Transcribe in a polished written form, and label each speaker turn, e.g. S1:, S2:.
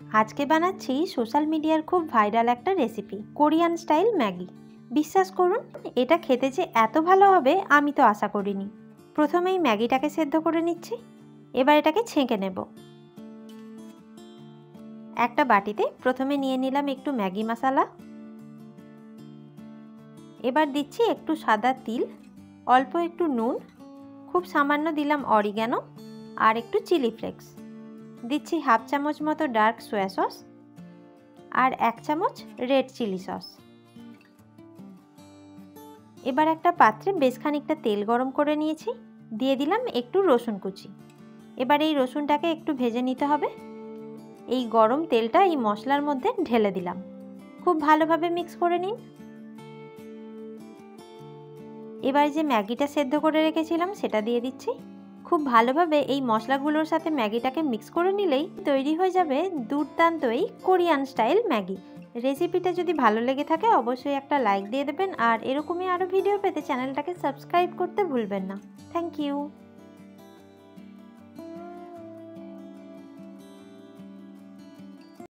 S1: আজকে বানাচ্ছি সোশ্যাল মিডিয়ার খুব ভাইরাল একটা রেসিপি, কোরিয়ান স্টাইল ম্যাগি। বিশ্বাস করুন, এটা খেতে যে এত ভালো হবে আমি তো আশা করিনি। প্রথমেই ম্যাগিটাকে সেদ্ধ করে নিচ্ছি। এবার এটাকে ছেঁকে নেব। একটা বাটিতে প্রথমে নিয়ে নিলাম একটু ম্যাগি মশলা। এবার দিচ্ছি একটু সাদা তিল, অল্প একটু নুন, খুব সামান্য দিলাম অরিগ্যানো আর একটু চিলি ফ্লেক্স। দিচ্ছি হাফ চামচ মতো ডার্ক সোয়া সস আর 1 চামচ রেড চিলি সস। এবার একটা পাত্রে বেশ খানিকটা তেল গরম করে নিয়েছি, দিয়ে দিলাম একটু রসুন কুচি। এবার এই রসুনটাকে একটু ভেজে নিতে হবে। এই গরম তেলটা এই মশলার মধ্যে ঢেলে দিলাম। খুব ভালোভাবে মিক্স করে নিন। এবার যে ম্যাগিটা সেদ্ধ করে রেখেছিলাম সেটা দিয়ে দিচ্ছি। খুব ভালোভাবে এই মশলাগুলোর সাথে ম্যাগিটাকে মিক্স করে নিলেই তৈরি হয়ে যাবে দুর্দান্ত এই কোরিয়ান স্টাইল ম্যাগি। রেসিপিটা যদি ভালো লেগে থাকে অবশ্যই একটা লাইক দিয়ে দেবেন, আর এরকমই আরও ভিডিও পেতে চ্যানেলটাকে সাবস্ক্রাইব করতে ভুলবেন না। Thank you.